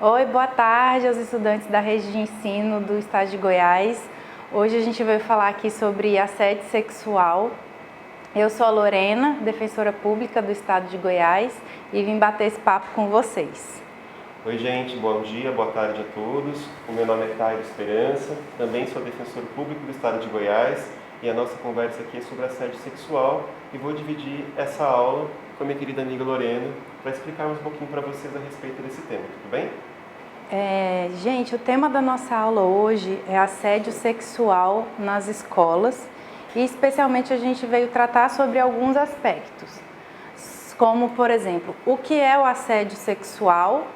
Oi, boa tarde aos estudantes da rede de ensino do estado de Goiás. Hoje a gente vai falar aqui sobre assédio sexual. Eu sou a Lorena, defensora pública do estado de Goiás, e vim bater esse papo com vocês. Oi gente, bom dia, boa tarde a todos. O meu nome é Caio Esperança, também sou defensor público do estado de Goiás e a nossa conversa aqui é sobre assédio sexual e vou dividir essa aula com a minha querida amiga Lorena para explicarmos um pouquinho para vocês a respeito desse tema, tudo bem? Gente, o tema da nossa aula hoje é assédio sexual nas escolas e especialmente a gente veio tratar sobre alguns aspectos, como por exemplo, o que é o assédio sexual,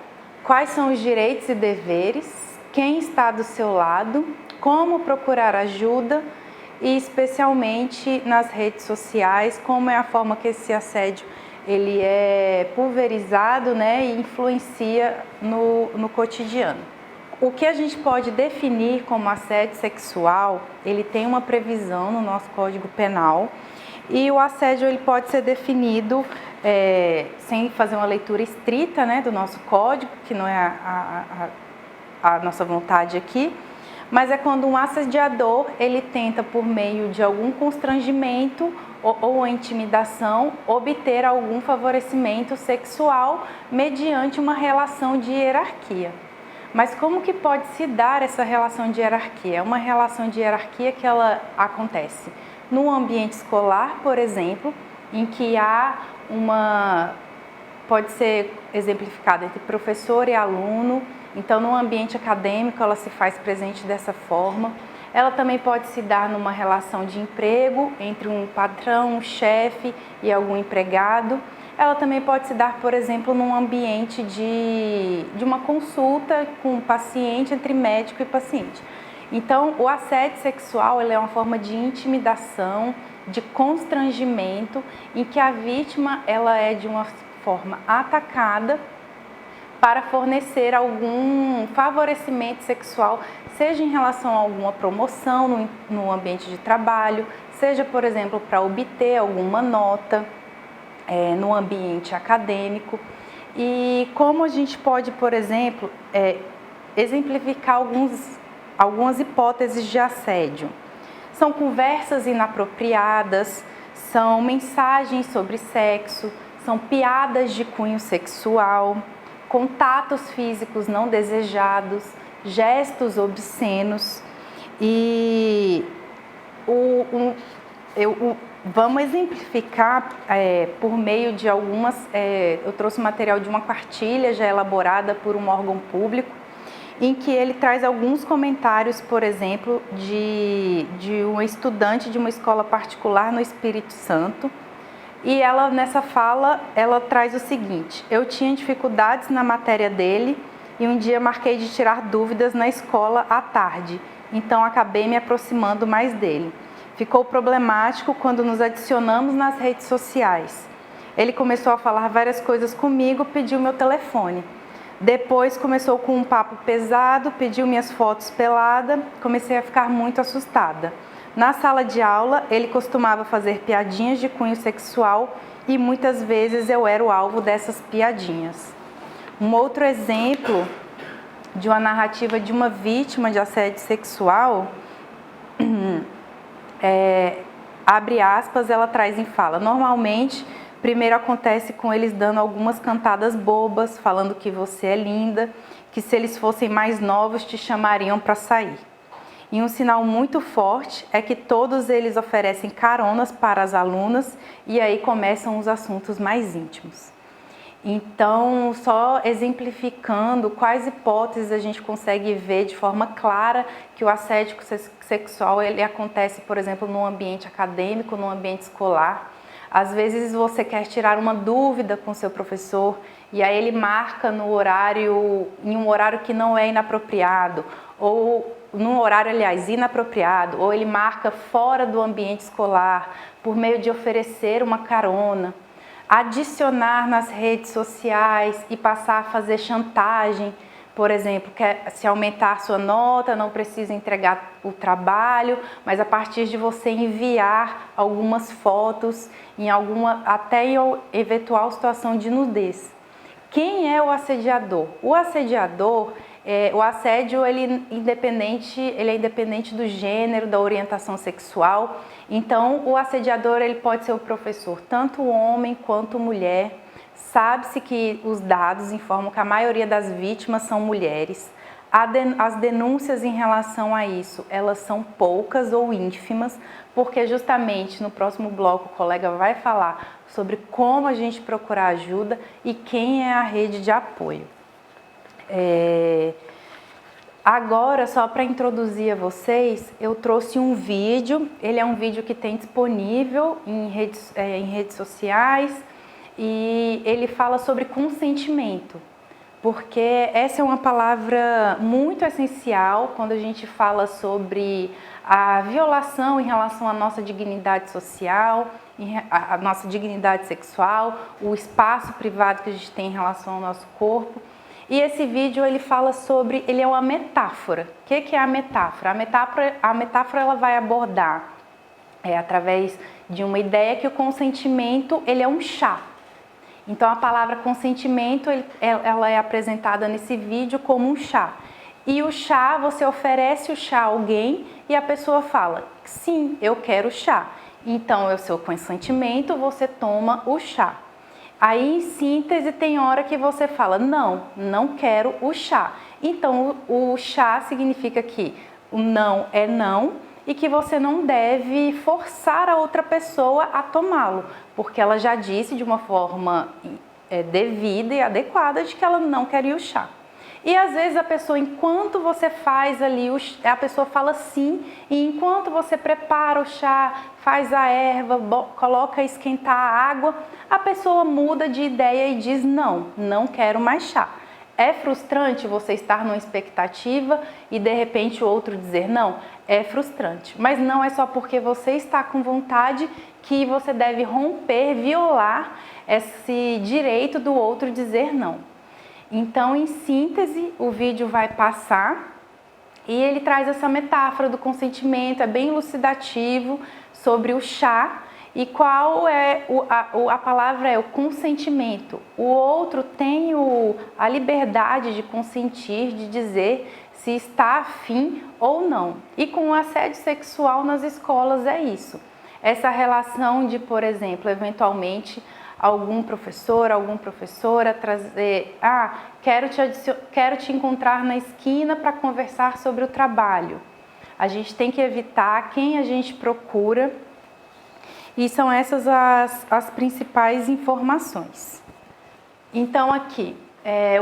quais são os direitos e deveres, quem está do seu lado, como procurar ajuda e especialmente nas redes sociais, como é a forma que esse assédio ele é pulverizado, né, e influencia no cotidiano. O que a gente pode definir como assédio sexual, ele tem uma previsão no nosso Código Penal e o assédio ele pode ser definido sem fazer uma leitura estrita, né, do nosso código, que não é a nossa vontade aqui, mas é quando um assediador ele tenta por meio de algum constrangimento ou a intimidação, obter algum favorecimento sexual mediante uma relação de hierarquia. Mas como que pode se dar essa relação de hierarquia? É uma relação de hierarquia que ela acontece no ambiente escolar, por exemplo, em que há pode ser exemplificada entre professor e aluno, então no ambiente acadêmico ela se faz presente dessa forma. Ela também pode se dar numa relação de emprego entre um patrão, um chefe e algum empregado. Ela também pode se dar, por exemplo, num ambiente de uma consulta com um paciente, entre médico e paciente. Então, o assédio sexual ele é uma forma de intimidação, de constrangimento, em que a vítima ela é de uma forma atacada para fornecer algum favorecimento sexual, seja em relação a alguma promoção no ambiente de trabalho, seja, por exemplo, para obter alguma nota no ambiente acadêmico. E como a gente pode, por exemplo, exemplificar algumas hipóteses de assédio. São conversas inapropriadas, são mensagens sobre sexo, são piadas de cunho sexual, contatos físicos não desejados, gestos obscenos e vamos exemplificar por meio de algumas, eu trouxe material de uma cartilha já elaborada por um órgão público, em que ele traz alguns comentários, por exemplo, de uma estudante de uma escola particular no Espírito Santo. E ela, nessa fala, ela traz o seguinte: eu tinha dificuldades na matéria dele e um dia marquei de tirar dúvidas na escola à tarde, então acabei me aproximando mais dele. Ficou problemático quando nos adicionamos nas redes sociais. Ele começou a falar várias coisas comigo, pediu meu telefone. Depois começou com um papo pesado, pediu minhas fotos pelada, comecei a ficar muito assustada. Na sala de aula, ele costumava fazer piadinhas de cunho sexual e muitas vezes eu era o alvo dessas piadinhas. Um outro exemplo de uma narrativa de uma vítima de assédio sexual, abre aspas, ela traz em fala: normalmente, primeiro acontece com eles dando algumas cantadas bobas, falando que você é linda, que se eles fossem mais novos te chamariam para sair. E um sinal muito forte é que todos eles oferecem caronas para as alunas e aí começam os assuntos mais íntimos. Então, só exemplificando quais hipóteses a gente consegue ver de forma clara que o assédio sexual ele acontece, por exemplo, no ambiente acadêmico, no ambiente escolar. Às vezes você quer tirar uma dúvida com seu professor e aí ele marca em um horário que não é inapropriado, ou num horário, aliás, inapropriado, ou ele marca fora do ambiente escolar por meio de oferecer uma carona, adicionar nas redes sociais e passar a fazer chantagem. Por exemplo, se aumentar sua nota, não precisa entregar o trabalho, mas a partir de você enviar algumas fotos até em eventual situação de nudez. Quem é o assediador? O assediador, o assédio ele é independente do gênero, da orientação sexual. Então, o assediador ele pode ser o professor, tanto homem quanto mulher. Sabe-se que os dados informam que a maioria das vítimas são mulheres. As denúncias em relação a isso, elas são poucas ou ínfimas, porque justamente no próximo bloco o colega vai falar sobre como a gente procurar ajuda e quem é a rede de apoio. Agora, só para introduzir a vocês, eu trouxe um vídeo. Ele é um vídeo que tem disponível em redes sociais e ele fala sobre consentimento, porque essa é uma palavra muito essencial quando a gente fala sobre a violação em relação à nossa dignidade social, a nossa dignidade sexual, o espaço privado que a gente tem em relação ao nosso corpo. E esse vídeo ele fala sobre, ele é uma metáfora. O que é a metáfora? A metáfora ela vai abordar através de uma ideia que o consentimento ele é um chá. Então a palavra consentimento ela é apresentada nesse vídeo como um chá. E o chá, você oferece o chá a alguém e a pessoa fala, sim, eu quero chá. Então é o seu consentimento, você toma o chá. Aí, em síntese, tem hora que você fala, não quero o chá. Então, o chá significa que o não é não e que você não deve forçar a outra pessoa a tomá-lo, porque ela já disse de uma forma devida e adequada de que ela não queria o chá. E às vezes a pessoa, enquanto você faz ali, a pessoa fala sim, e enquanto você prepara o chá, faz a erva, coloca a esquentar a água, a pessoa muda de ideia e diz não quero mais chá. É frustrante você estar numa expectativa e de repente o outro dizer não? É frustrante, mas não é só porque você está com vontade que você deve romper, violar esse direito do outro dizer não. Então, em síntese, o vídeo vai passar e ele traz essa metáfora do consentimento, é bem elucidativo sobre o chá e qual é a palavra é o consentimento. O outro tem a liberdade de consentir, de dizer se está afim ou não. E com o assédio sexual nas escolas é isso. Essa relação de, por exemplo, eventualmente algum professor, alguma professora trazer, quero te encontrar na esquina para conversar sobre o trabalho. A gente tem que evitar quem a gente procura e são essas as principais informações. Então aqui,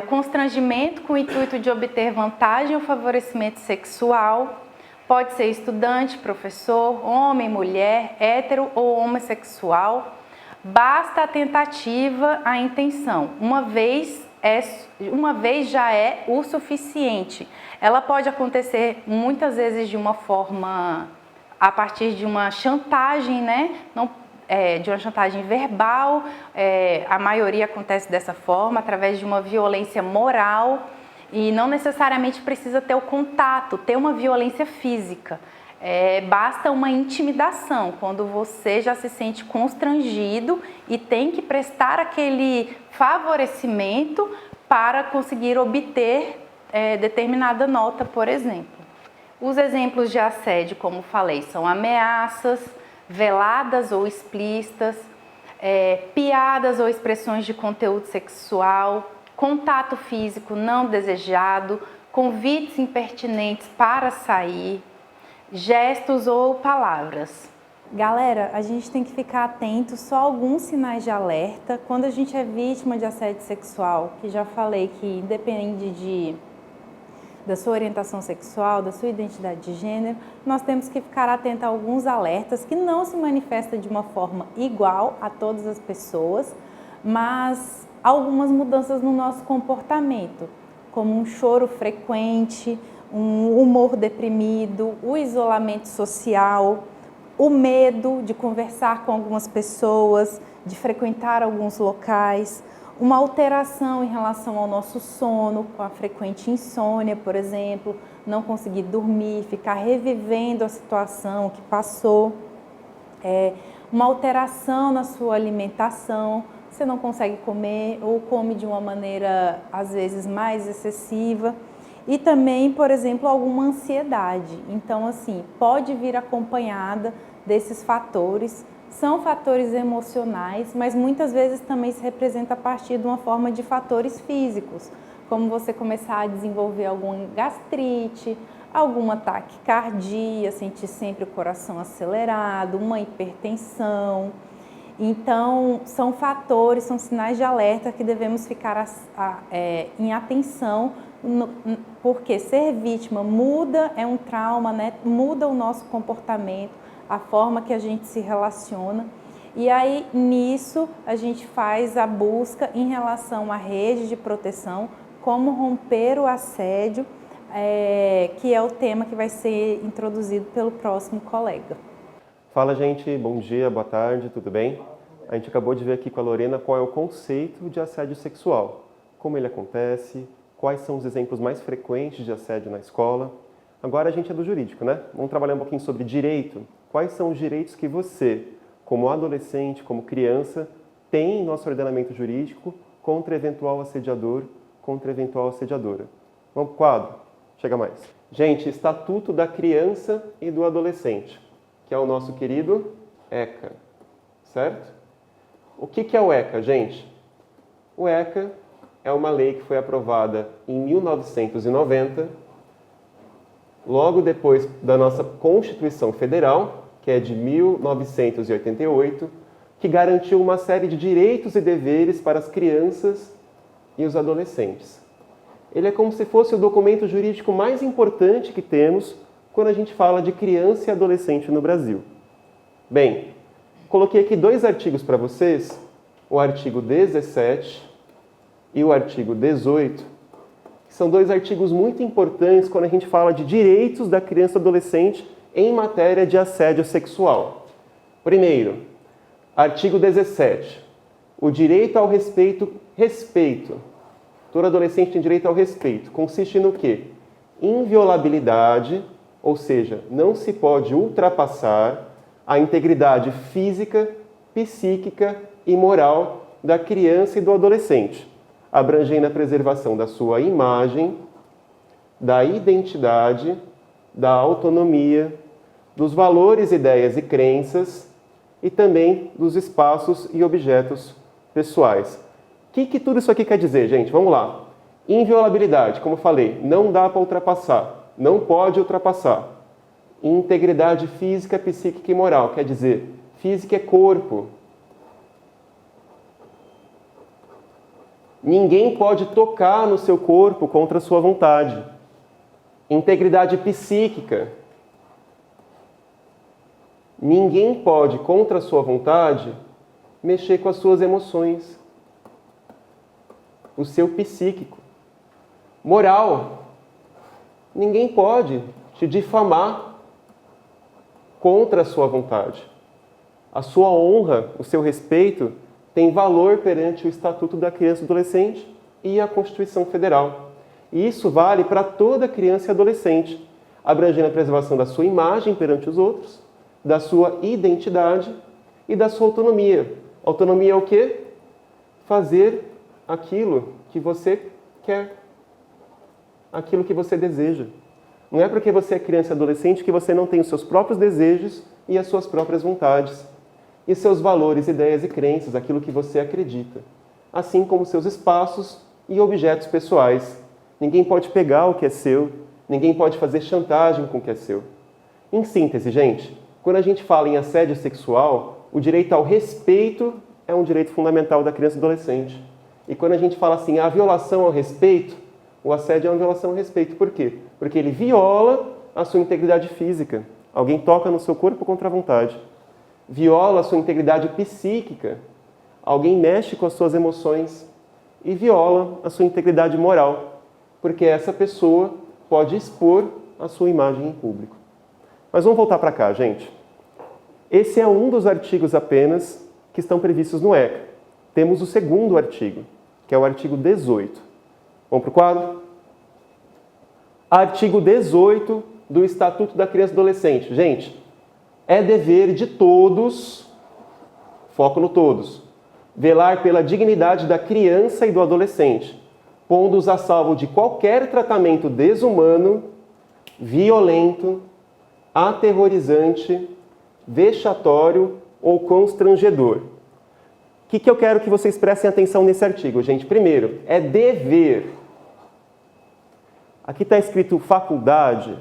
o constrangimento com o intuito de obter vantagem ou favorecimento sexual, pode ser estudante, professor, homem, mulher, hétero ou homossexual. Basta a tentativa, a intenção. Uma vez já é o suficiente. Ela pode acontecer muitas vezes de uma forma, a partir de uma chantagem, né? De uma chantagem verbal, a maioria acontece dessa forma, através de uma violência moral e não necessariamente precisa ter o contato, ter uma violência física. Basta uma intimidação, quando você já se sente constrangido e tem que prestar aquele favorecimento para conseguir obter determinada nota, por exemplo. Os exemplos de assédio, como falei, são ameaças, veladas ou explícitas, piadas ou expressões de conteúdo sexual, contato físico não desejado, convites impertinentes para sair, gestos ou palavras. Galera, a gente tem que ficar atento só a alguns sinais de alerta quando a gente é vítima de assédio sexual, que já falei que independe da sua orientação sexual, da sua identidade de gênero, nós temos que ficar atento a alguns alertas que não se manifestam de uma forma igual a todas as pessoas, mas algumas mudanças no nosso comportamento, como um choro frequente, um humor deprimido, o isolamento social, o medo de conversar com algumas pessoas, de frequentar alguns locais, uma alteração em relação ao nosso sono, com a frequente insônia, por exemplo, não conseguir dormir, ficar revivendo a situação que passou, uma alteração na sua alimentação, você não consegue comer ou come de uma maneira, às vezes, mais excessiva. E também, por exemplo, alguma ansiedade. Então, assim, pode vir acompanhada desses fatores. São fatores emocionais, mas muitas vezes também se representa a partir de uma forma de fatores físicos, como você começar a desenvolver alguma gastrite, alguma taquicardia, sentir sempre o coração acelerado, uma hipertensão. Então, são fatores, são sinais de alerta que devemos ficar em atenção, porque ser vítima muda, é um trauma, né? Muda o nosso comportamento, a forma que a gente se relaciona. E aí, nisso, a gente faz a busca em relação à rede de proteção, como romper o assédio, que é o tema que vai ser introduzido pelo próximo colega. Fala, gente, bom dia, boa tarde, tudo bem? A gente acabou de ver aqui com a Lorena qual é o conceito de assédio sexual, como ele acontece, quais são os exemplos mais frequentes de assédio na escola. Agora a gente é do jurídico, né? Vamos trabalhar um pouquinho sobre direito. Quais são os direitos que você, como adolescente, como criança, tem em nosso ordenamento jurídico contra eventual assediador, contra eventual assediadora? Vamos para o quadro? Chega mais. Gente, Estatuto da Criança e do Adolescente, que é o nosso querido ECA, certo? O que é o ECA, gente? O ECA é uma lei que foi aprovada em 1990, logo depois da nossa Constituição Federal, que é de 1988, que garantiu uma série de direitos e deveres para as crianças e os adolescentes. Ele é como se fosse o documento jurídico mais importante que temos quando a gente fala de criança e adolescente no Brasil. Bem, coloquei aqui 2 artigos para vocês, o artigo 17 e o artigo 18, que são 2 artigos muito importantes quando a gente fala de direitos da criança e adolescente em matéria de assédio sexual. Primeiro, artigo 17, o direito ao respeito. Todo adolescente tem direito ao respeito. Consiste no quê? Inviolabilidade, ou seja, não se pode ultrapassar a integridade física, psíquica e moral da criança e do adolescente, abrangendo a preservação da sua imagem, da identidade, da autonomia, dos valores, ideias e crenças e também dos espaços e objetos pessoais. O que tudo isso aqui quer dizer, gente? Vamos lá. Inviolabilidade, como eu falei, não dá para ultrapassar, não pode ultrapassar. Integridade física, psíquica e moral, quer dizer, física é corpo. Ninguém pode tocar no seu corpo contra a sua vontade. Integridade psíquica. Ninguém pode, contra a sua vontade, mexer com as suas emoções. O seu psíquico. Moral. Ninguém pode te difamar contra a sua vontade. A sua honra, o seu respeito, tem valor perante o Estatuto da Criança e do Adolescente e a Constituição Federal. E isso vale para toda criança e adolescente, abrangendo a preservação da sua imagem perante os outros, da sua identidade e da sua autonomia. Autonomia é o quê? Fazer aquilo que você quer, aquilo que você deseja. Não é porque você é criança e adolescente que você não tem os seus próprios desejos e as suas próprias vontades. E seus valores, ideias e crenças, aquilo que você acredita. Assim como seus espaços e objetos pessoais. Ninguém pode pegar o que é seu, ninguém pode fazer chantagem com o que é seu. Em síntese, gente, quando a gente fala em assédio sexual, o direito ao respeito é um direito fundamental da criança e do adolescente. E quando a gente fala assim, a violação ao respeito, o assédio é uma violação ao respeito. Por quê? Porque ele viola a sua integridade física. Alguém toca no seu corpo contra a vontade. Viola a sua integridade psíquica. Alguém mexe com as suas emoções. E viola a sua integridade moral. Porque essa pessoa pode expor a sua imagem em público. Mas vamos voltar para cá, gente. Esse é um dos artigos apenas que estão previstos no ECA. Temos o segundo artigo, que é o artigo 18. Vamos para o quadro? Artigo 18 do Estatuto da Criança e do Adolescente. Gente, é dever de todos, foco no todos, velar pela dignidade da criança e do adolescente, pondo-os a salvo de qualquer tratamento desumano, violento, aterrorizante, vexatório ou constrangedor. O que eu quero que vocês prestem atenção nesse artigo, gente? Primeiro, é dever. Aqui está escrito faculdade,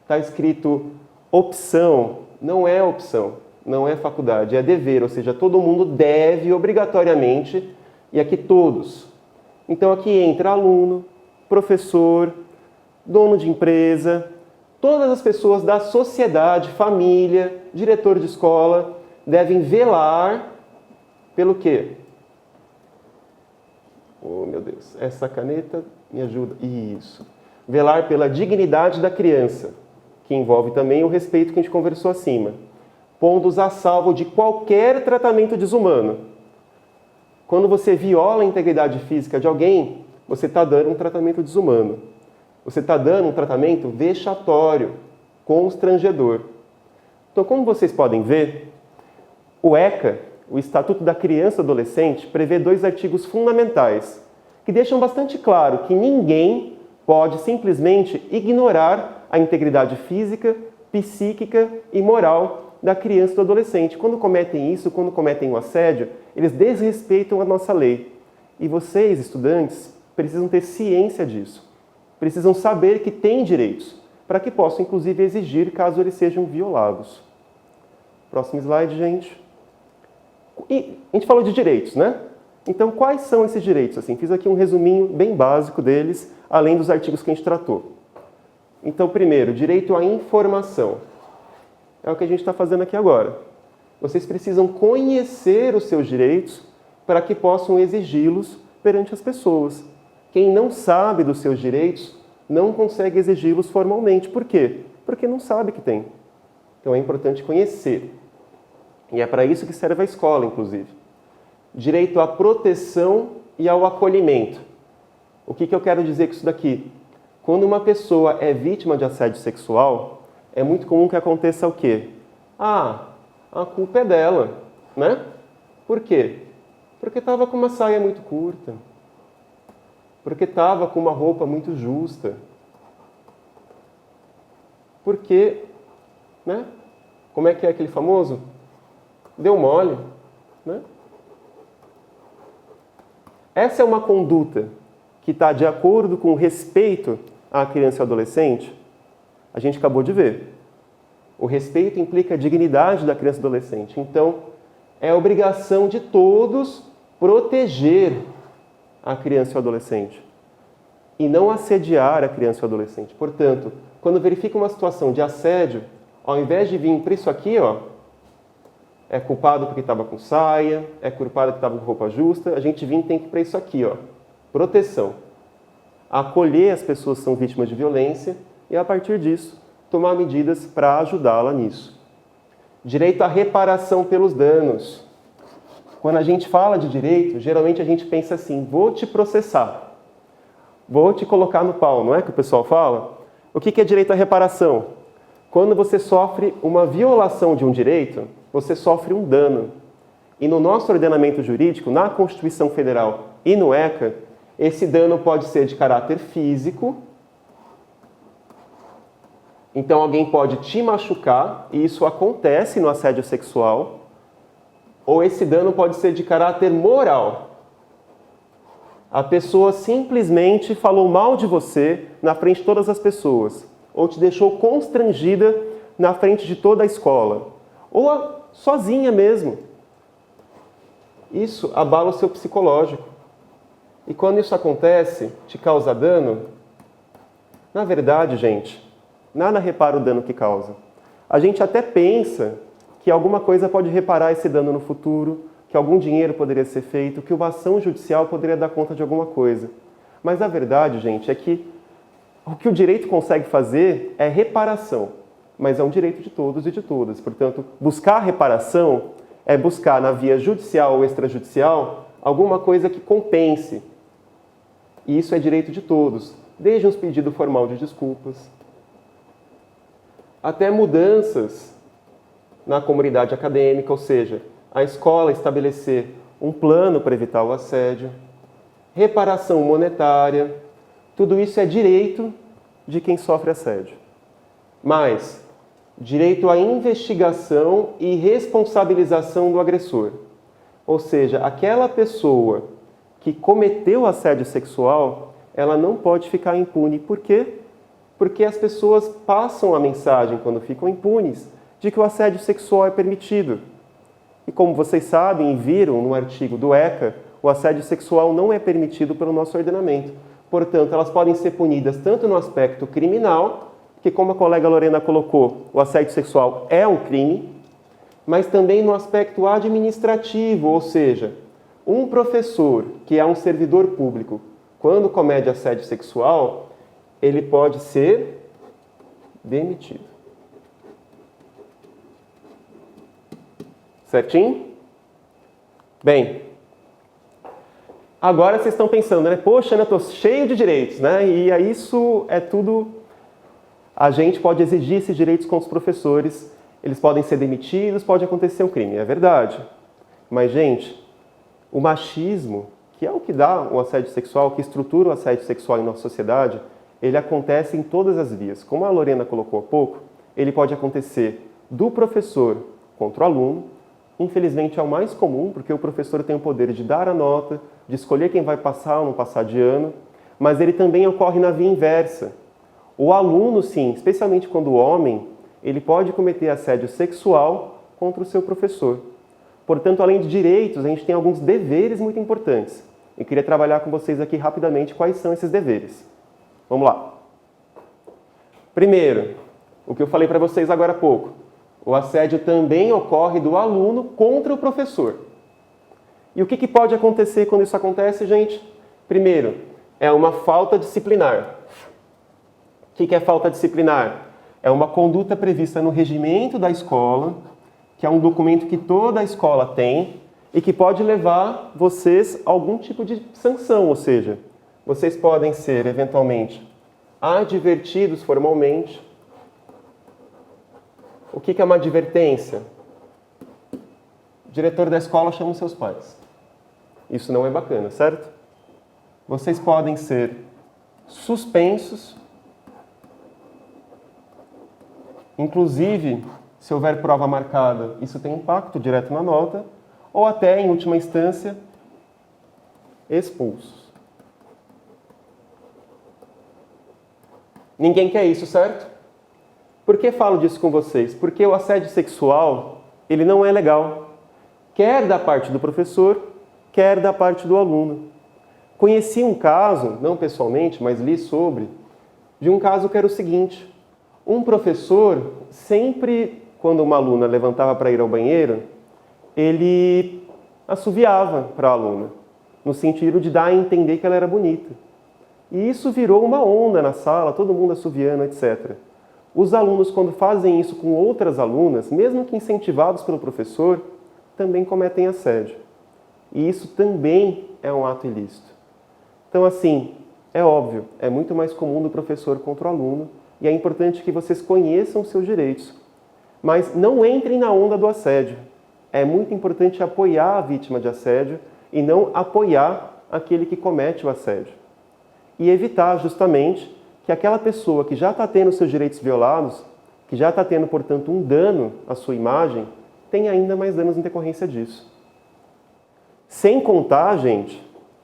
está escrito opção. Não é opção, não é faculdade, é dever, ou seja, todo mundo deve obrigatoriamente, e aqui todos. Então aqui entra aluno, professor, dono de empresa, todas as pessoas da sociedade, família, diretor de escola, devem velar pelo quê? Oh, meu Deus, essa caneta me ajuda. Isso. Velar pela dignidade da criança, que envolve também o respeito que a gente conversou acima, pondo-os a salvo de qualquer tratamento desumano. Quando você viola a integridade física de alguém, você está dando um tratamento desumano. Você está dando um tratamento vexatório, constrangedor. Então, como vocês podem ver, o ECA, o Estatuto da Criança e do Adolescente, prevê 2 artigos fundamentais que deixam bastante claro que ninguém pode simplesmente ignorar a integridade física, psíquica e moral da criança e do adolescente. Quando cometem isso, quando cometem o assédio, eles desrespeitam a nossa lei. E vocês, estudantes, precisam ter ciência disso. Precisam saber que têm direitos, para que possam, inclusive, exigir caso eles sejam violados. Próximo slide, gente. E a gente falou de direitos, né? Então, quais são esses direitos? Assim, fiz aqui um resuminho bem básico deles, além dos artigos que a gente tratou. Então, primeiro, direito à informação. É o que a gente está fazendo aqui agora. Vocês precisam conhecer os seus direitos para que possam exigi-los perante as pessoas. Quem não sabe dos seus direitos não consegue exigi-los formalmente. Por quê? Porque não sabe que tem. Então é importante conhecer. E é para isso que serve a escola, inclusive. Direito à proteção e ao acolhimento. O que eu quero dizer com isso daqui? Quando uma pessoa é vítima de assédio sexual, é muito comum que aconteça o quê? Ah, a culpa é dela, né? Por quê? Porque estava com uma saia muito curta. Porque estava com uma roupa muito justa. Porque, né? Como é que é aquele famoso? Deu mole, né? Essa é uma conduta que está de acordo com o respeito à criança e ao adolescente. A gente acabou de ver. O respeito implica a dignidade da criança e do adolescente. Então, é obrigação de todos proteger a criança e o adolescente e não assediar a criança e o adolescente. Portanto, quando verifica uma situação de assédio, ao invés de vir para isso aqui, ó, é culpado porque estava com saia, é culpado porque estava com roupa justa, a gente tem que ir para isso aqui, ó, proteção. Acolher as pessoas que são vítimas de violência e, a partir disso, tomar medidas para ajudá-la nisso. Direito à reparação pelos danos. Quando a gente fala de direito, geralmente a gente pensa assim, vou te processar, vou te colocar no pau, não é que o pessoal fala? O que é direito à reparação? Quando você sofre uma violação de um direito, você sofre um dano. E no nosso ordenamento jurídico, na Constituição Federal e no ECA, esse dano pode ser de caráter físico. Então alguém pode te machucar, e isso acontece no assédio sexual. Ou esse dano pode ser de caráter moral. A pessoa simplesmente falou mal de você na frente de todas as pessoas. Ou te deixou constrangida na frente de toda a escola. Ou sozinha mesmo. Isso abala o seu psicológico. E quando isso acontece, te causa dano, na verdade, gente, nada repara o dano que causa. A gente até pensa que alguma coisa pode reparar esse dano no futuro, que algum dinheiro poderia ser feito, que uma ação judicial poderia dar conta de alguma coisa. Mas a verdade, gente, é que o que o direito consegue fazer é reparação. Mas é um direito de todos e de todas. Portanto, buscar reparação é buscar na via judicial ou extrajudicial alguma coisa que compense. E isso é direito de todos, desde um pedido formal de desculpas, até mudanças na comunidade acadêmica, ou seja, a escola estabelecer um plano para evitar o assédio, reparação monetária, tudo isso é direito de quem sofre assédio. Mas direito à investigação e responsabilização do agressor. Ou seja, aquela pessoa que cometeu assédio sexual, ela não pode ficar impune. Por quê? Porque as pessoas passam a mensagem, quando ficam impunes, de que o assédio sexual é permitido. E como vocês sabem e viram no artigo do ECA, o assédio sexual não é permitido pelo nosso ordenamento. Portanto, elas podem ser punidas tanto no aspecto criminal, que como a colega Lorena colocou, o assédio sexual é um crime, mas também no aspecto administrativo, ou seja, um professor que é um servidor público, quando comete assédio sexual, ele pode ser demitido. Certinho? Bem, agora vocês estão pensando, né? Poxa, eu estou cheio de direitos, né? E isso é tudo... A gente pode exigir esses direitos com os professores, eles podem ser demitidos, pode acontecer um crime, é verdade. Mas, gente, o machismo, que é o que dá o assédio sexual, que estrutura o assédio sexual em nossa sociedade, ele acontece em todas as vias. Como a Lorena colocou há pouco, ele pode acontecer do professor contra o aluno. Infelizmente é o mais comum, porque o professor tem o poder de dar a nota, de escolher quem vai passar ou não passar de ano, mas ele também ocorre na via inversa. O aluno, sim, especialmente quando homem, ele pode cometer assédio sexual contra o seu professor. Portanto, além de direitos, a gente tem alguns deveres muito importantes. Eu queria trabalhar com vocês aqui rapidamente quais são esses deveres. Vamos lá. Primeiro, o que eu falei para vocês agora há pouco. O assédio também ocorre do aluno contra o professor. E o que pode acontecer quando isso acontece, gente? Primeiro, é uma falta disciplinar. O que é falta disciplinar? É uma conduta prevista no regimento da escola, que é um documento que toda a escola tem e que pode levar vocês a algum tipo de sanção, ou seja, vocês podem ser, eventualmente, advertidos formalmente. O que é uma advertência? O diretor da escola chama os seus pais. Isso não é bacana, certo? Vocês podem ser suspensos. Inclusive, se houver prova marcada, isso tem impacto direto na nota, ou até, em última instância, expulsos. Ninguém quer isso, certo? Por que falo disso com vocês? Porque o assédio sexual, ele não é legal. Quer da parte do professor, quer da parte do aluno. Conheci um caso, não pessoalmente, mas li sobre, de um caso que era o seguinte. Um professor, sempre quando uma aluna levantava para ir ao banheiro, ele assoviava para a aluna, no sentido de dar a entender que ela era bonita. E isso virou uma onda na sala, todo mundo assoviando, etc. Os alunos, quando fazem isso com outras alunas, mesmo que incentivados pelo professor, também cometem assédio. E isso também é um ato ilícito. Então, assim, é óbvio, é muito mais comum do professor contra o aluno, e é importante que vocês conheçam os seus direitos. Mas não entrem na onda do assédio. É muito importante apoiar a vítima de assédio e não apoiar aquele que comete o assédio. E evitar, justamente, que aquela pessoa que já está tendo seus direitos violados, que já está tendo, portanto, um dano à sua imagem, tenha ainda mais danos em decorrência disso. Sem contar, gente,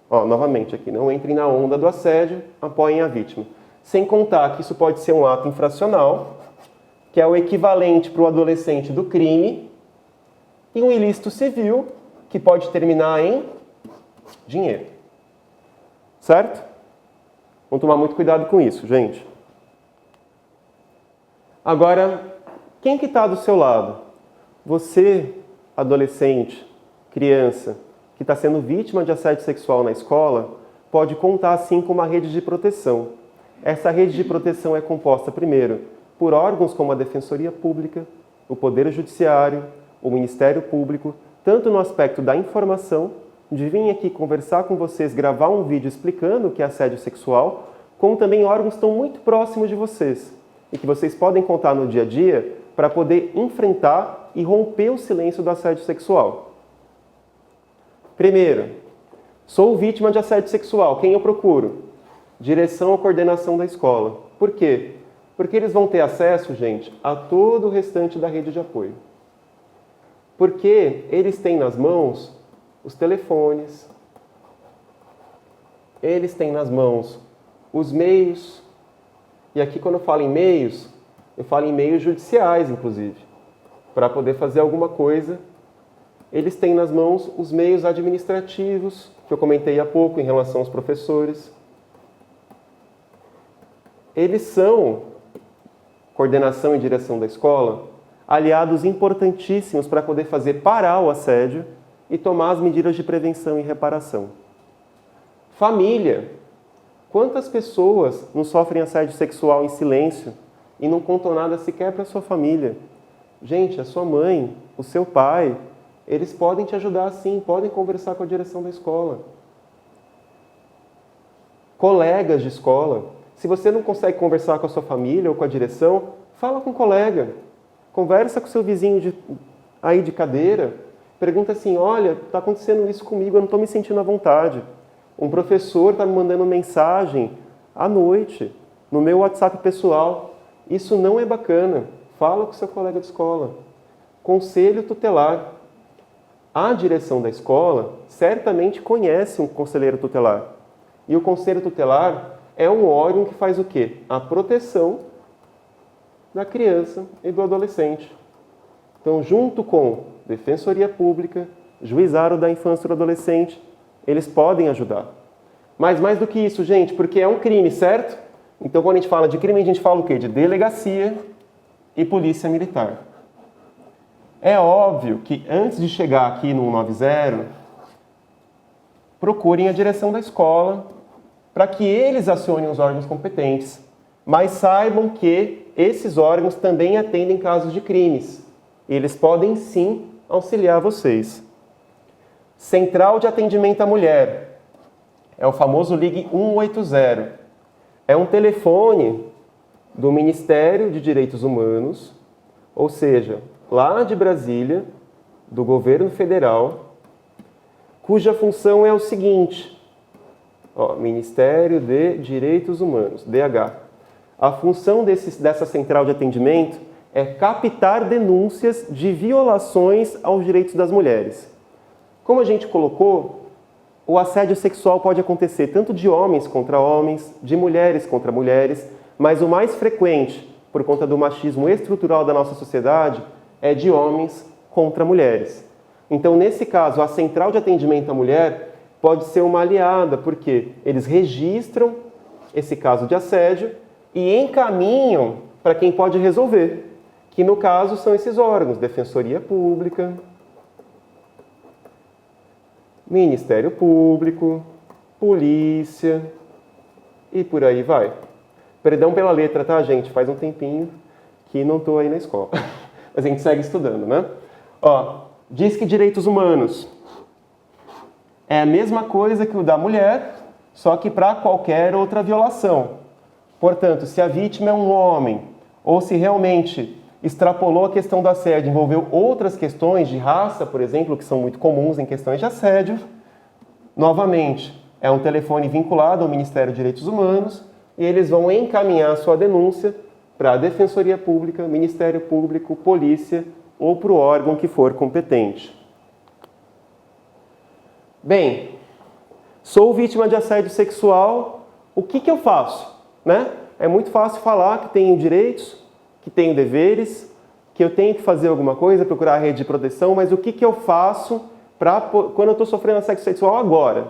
novamente aqui, não entrem na onda do assédio, apoiem a vítima. Sem contar que isso pode ser um ato infracional, que é o equivalente para o adolescente do crime, e um ilícito civil, que pode terminar em dinheiro. Certo? Vamos tomar muito cuidado com isso, gente. Agora, quem que está do seu lado? Você, adolescente, criança, que está sendo vítima de assédio sexual na escola, pode contar assim com uma rede de proteção. Essa rede de proteção é composta, primeiro, por órgãos como a Defensoria Pública, o Poder Judiciário, o Ministério Público, tanto no aspecto da informação, de vir aqui conversar com vocês, gravar um vídeo explicando o que é assédio sexual, como também órgãos que estão muito próximos de vocês e que vocês podem contar no dia a dia para poder enfrentar e romper o silêncio do assédio sexual. Primeiro, sou vítima de assédio sexual. Quem eu procuro? Direção ou coordenação da escola. Por quê? Porque eles vão ter acesso, gente, a todo o restante da rede de apoio. Porque eles têm nas mãos os telefones, eles têm nas mãos os meios, e aqui quando eu falo em meios, eu falo em meios judiciais, inclusive, para poder fazer alguma coisa. Eles têm nas mãos os meios administrativos, que eu comentei há pouco em relação aos professores. Eles são, coordenação e direção da escola, aliados importantíssimos para poder fazer parar o assédio e tomar as medidas de prevenção e reparação. Família. Quantas pessoas não sofrem assédio sexual em silêncio e não contam nada sequer para a sua família? Gente, a sua mãe, o seu pai, eles podem te ajudar sim, podem conversar com a direção da escola. Colegas de escola. Se você não consegue conversar com a sua família ou com a direção, fala com um colega. Conversa com o seu vizinho aí de cadeira. Pergunta assim, olha, está acontecendo isso comigo, eu não estou me sentindo à vontade. Um professor está me mandando mensagem à noite, no meu WhatsApp pessoal. Isso não é bacana. Fala com o seu colega de escola. Conselho tutelar. A direção da escola certamente conhece um conselheiro tutelar. E o conselho tutelar é um órgão que faz o quê? A proteção da criança e do adolescente. Então, junto com Defensoria Pública, Juizado da Infância e do Adolescente, eles podem ajudar. Mas mais do que isso, gente, porque é um crime, certo? Então, quando a gente fala de crime, a gente fala o quê? De delegacia e polícia militar. É óbvio que antes de chegar aqui no 190, procurem a direção da escola para que eles acionem os órgãos competentes. Mas saibam que esses órgãos também atendem casos de crimes. Eles podem sim auxiliar vocês. Central de Atendimento à Mulher. É o famoso Ligue 180. É um telefone do Ministério de Direitos Humanos, ou seja, lá de Brasília, do governo federal, cuja função é o seguinte, Ministério de Direitos Humanos, DH. A função dessa central de atendimento é captar denúncias de violações aos direitos das mulheres. Como a gente colocou, o assédio sexual pode acontecer tanto de homens contra homens, de mulheres contra mulheres, mas o mais frequente, por conta do machismo estrutural da nossa sociedade, é de homens contra mulheres. Então, nesse caso, a central de atendimento à mulher pode ser uma aliada, porque eles registram esse caso de assédio e encaminham para quem pode resolver, que no caso são esses órgãos, Defensoria Pública, Ministério Público, Polícia e por aí vai. Perdão pela letra, tá, gente? Faz um tempinho que não estou aí na escola. Mas a gente segue estudando, né? Diz que direitos humanos é a mesma coisa que o da mulher, só que para qualquer outra violação. Portanto, se a vítima é um homem, ou se realmente extrapolou a questão do assédio, envolveu outras questões de raça, por exemplo, que são muito comuns em questões de assédio, novamente, é um telefone vinculado ao Ministério de Direitos Humanos e eles vão encaminhar a sua denúncia para a Defensoria Pública, Ministério Público, Polícia ou para o órgão que for competente. Bem, sou vítima de assédio sexual, o que eu faço? Né? É muito fácil falar que tenho direitos, que tenho deveres, que eu tenho que fazer alguma coisa, procurar a rede de proteção, mas o que eu faço quando eu estou sofrendo assédio sexual agora?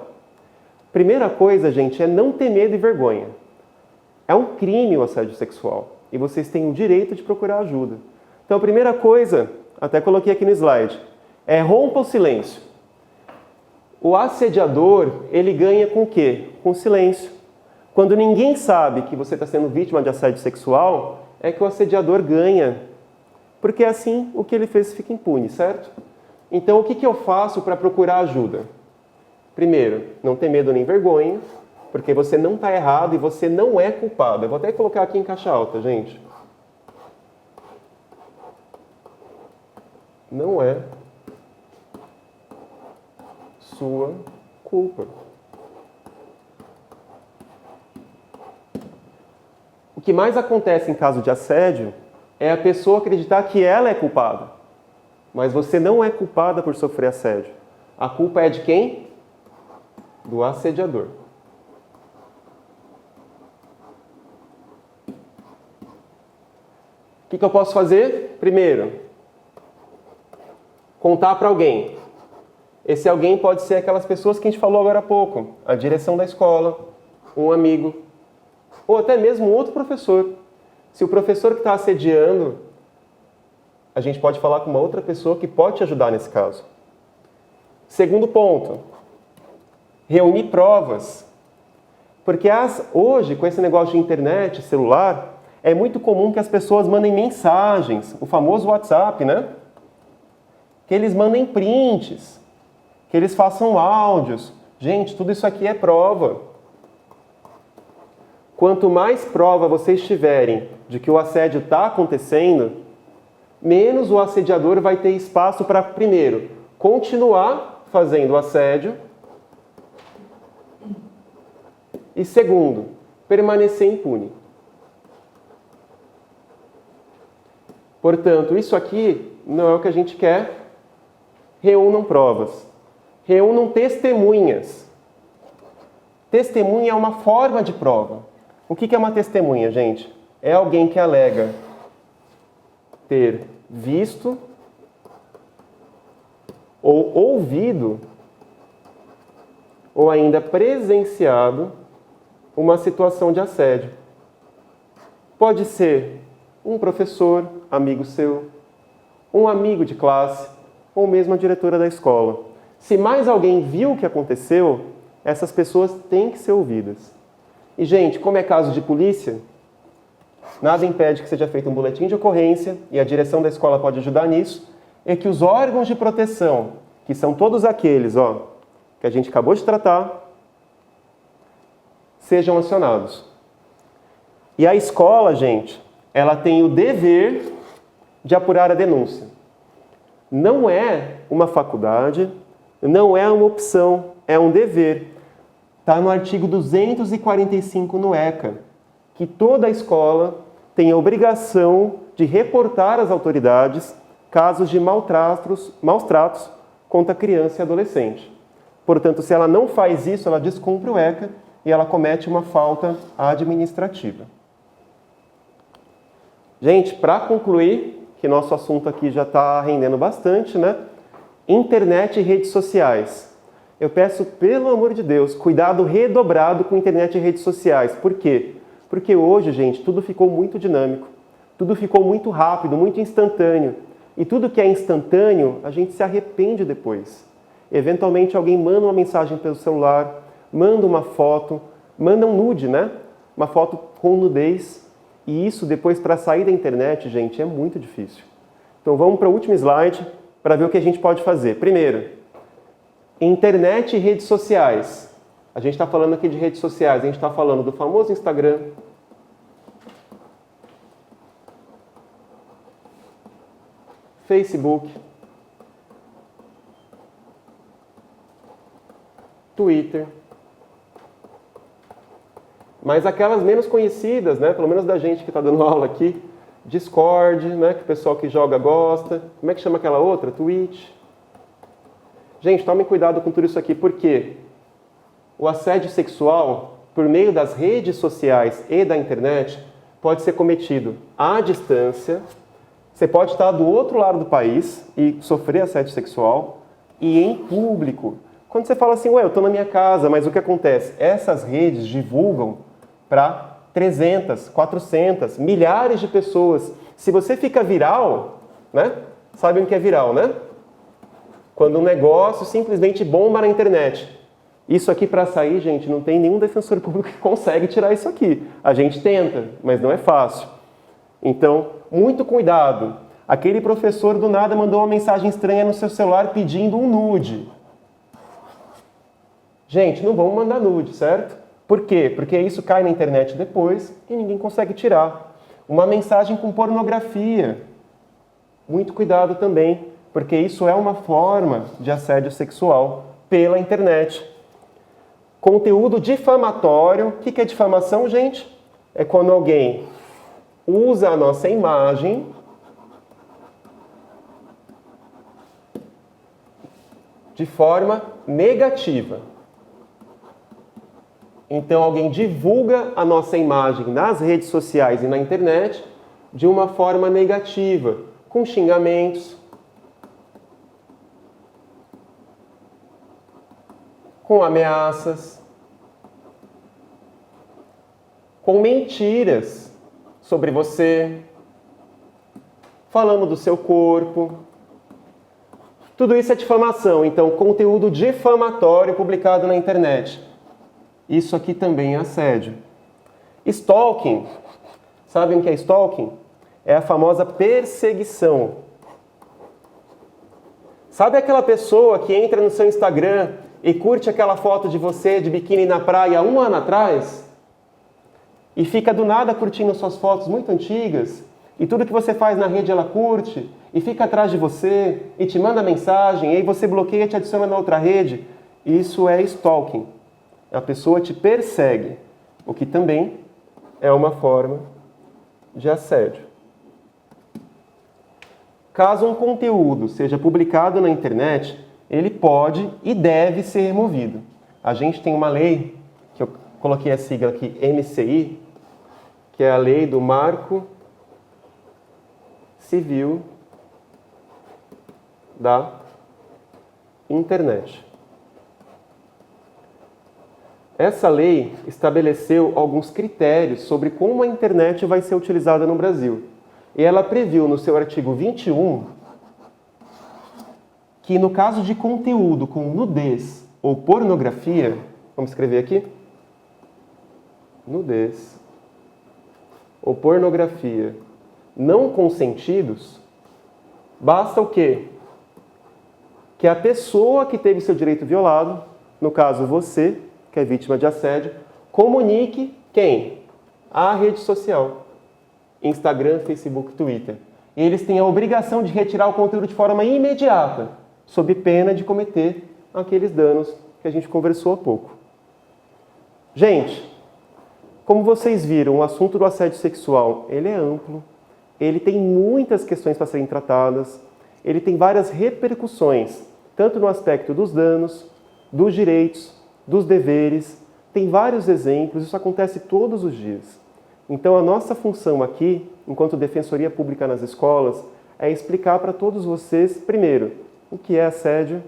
Primeira coisa, gente, é não ter medo e vergonha. É um crime o assédio sexual e vocês têm o direito de procurar ajuda. Então, a primeira coisa, até coloquei aqui no slide, é rompa o silêncio. O assediador, ele ganha com o quê? Com silêncio. Quando ninguém sabe que você está sendo vítima de assédio sexual, é que o assediador ganha. Porque assim, o que ele fez fica impune, certo? Então, o que eu faço para procurar ajuda? Primeiro, não ter medo nem vergonha, porque você não está errado e você não é culpado. Eu vou até colocar aqui em caixa alta, gente. Não é sua culpa. O que mais acontece em caso de assédio é a pessoa acreditar que ela é culpada. Mas você não é culpada por sofrer assédio. A culpa é de quem? Do assediador. O que eu posso fazer? Primeiro, contar para alguém. Esse alguém pode ser aquelas pessoas que a gente falou agora há pouco. A direção da escola, um amigo, ou até mesmo outro professor. Se o professor que está assediando, a gente pode falar com uma outra pessoa que pode te ajudar nesse caso. Segundo ponto, reunir provas. Porque hoje, com esse negócio de internet, celular, é muito comum que as pessoas mandem mensagens, o famoso WhatsApp, né? Que eles mandem prints, que eles façam áudios. Gente, tudo isso aqui é prova. Quanto mais prova vocês tiverem de que o assédio está acontecendo, menos o assediador vai ter espaço para, primeiro, continuar fazendo o assédio e, segundo, permanecer impune. Portanto, isso aqui não é o que a gente quer. Reúnam provas. Reúnam testemunhas. Testemunha é uma forma de prova. O que é uma testemunha, gente? É alguém que alega ter visto ou ouvido ou ainda presenciado uma situação de assédio. Pode ser um professor, amigo seu, um amigo de classe ou mesmo a diretora da escola. Se mais alguém viu o que aconteceu, essas pessoas têm que ser ouvidas. E, gente, como é caso de polícia, nada impede que seja feito um boletim de ocorrência, e a direção da escola pode ajudar nisso, é que os órgãos de proteção, que são todos aqueles que a gente acabou de tratar, sejam acionados. E a escola, gente, ela tem o dever de apurar a denúncia. Não é uma faculdade, não é uma opção, é um dever. Está no artigo 245 no ECA, que toda escola tem a obrigação de reportar às autoridades casos de maus tratos contra criança e adolescente. Portanto, se ela não faz isso, ela descumpre o ECA e ela comete uma falta administrativa. Gente, para concluir, que nosso assunto aqui já está rendendo bastante, né? Internet e redes sociais. Eu peço, pelo amor de Deus, cuidado redobrado com internet e redes sociais. Por quê? Porque hoje, gente, tudo ficou muito dinâmico. Tudo ficou muito rápido, muito instantâneo. E tudo que é instantâneo, a gente se arrepende depois. Eventualmente alguém manda uma mensagem pelo celular, manda uma foto, manda um nude, né? Uma foto com nudez. E isso depois, para sair da internet, gente, é muito difícil. Então vamos para o último slide para ver o que a gente pode fazer. Primeiro, internet e redes sociais. A gente está falando aqui de redes sociais, a gente está falando do famoso Instagram, Facebook, Twitter, mas aquelas menos conhecidas, né? Pelo menos da gente que está dando aula aqui, Discord, né? Que o pessoal que joga gosta. Como é que chama aquela outra? Twitch. Gente, tomem cuidado com tudo isso aqui, porque o assédio sexual, por meio das redes sociais e da internet, pode ser cometido à distância. Você pode estar do outro lado do país e sofrer assédio sexual, e em público. Quando você fala assim, ué, eu estou na minha casa, mas o que acontece? Essas redes divulgam para 300, 400, milhares de pessoas. Se você fica viral, né? Sabem o que é viral, né? Quando um negócio simplesmente bomba na internet. Isso aqui para sair, gente, não tem nenhum defensor público que consegue tirar isso aqui. A gente tenta, mas não é fácil. Então, muito cuidado. Aquele professor do nada mandou uma mensagem estranha no seu celular pedindo um nude. Gente, não vamos mandar nude, certo? Por quê? Porque isso cai na internet depois e ninguém consegue tirar. Uma mensagem com pornografia. Muito cuidado também, porque isso é uma forma de assédio sexual pela internet. Conteúdo difamatório. O que é difamação, gente? É quando alguém usa a nossa imagem de forma negativa. Então, alguém divulga a nossa imagem nas redes sociais e na internet de uma forma negativa, com xingamentos, com ameaças, com mentiras sobre você, falando do seu corpo. Tudo isso é difamação, então conteúdo difamatório publicado na internet. Isso aqui também é assédio. Stalking. Sabem o que é stalking? É a famosa perseguição. Sabe aquela pessoa que entra no seu Instagram e curte aquela foto de você de biquíni na praia 1 ano atrás? E fica do nada curtindo suas fotos muito antigas? E tudo que você faz na rede ela curte? E fica atrás de você? E te manda mensagem? E aí você bloqueia e te adiciona na outra rede? Isso é stalking. A pessoa te persegue, o que também é uma forma de assédio. Caso um conteúdo seja publicado na internet, ele pode e deve ser removido. A gente tem uma lei, que eu coloquei a sigla aqui, MCI, que é a lei do Marco Civil da Internet. Essa lei estabeleceu alguns critérios sobre como a internet vai ser utilizada no Brasil. E ela previu no seu artigo 21 que no caso de conteúdo com nudez ou pornografia, vamos escrever aqui, nudez ou pornografia não consentidos, basta o quê? Que a pessoa que teve seu direito violado, no caso você, que é vítima de assédio, comunique quem? A rede social. Instagram, Facebook, Twitter. E eles têm a obrigação de retirar o conteúdo de forma imediata, sob pena de cometer aqueles danos que a gente conversou há pouco. Gente, como vocês viram, o assunto do assédio sexual, ele é amplo, ele tem muitas questões para serem tratadas, ele tem várias repercussões, tanto no aspecto dos danos, dos direitos, dos deveres, tem vários exemplos, isso acontece todos os dias. Então a nossa função aqui, enquanto Defensoria Pública nas escolas, é explicar para todos vocês, primeiro, o que é assédio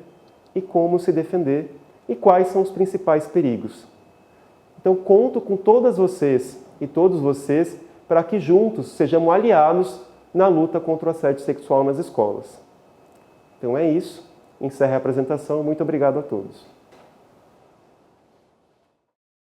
e como se defender e quais são os principais perigos. Então conto com todas vocês e todos vocês para que juntos sejamos aliados na luta contra o assédio sexual nas escolas. Então é isso, encerro a apresentação, muito obrigado a todos.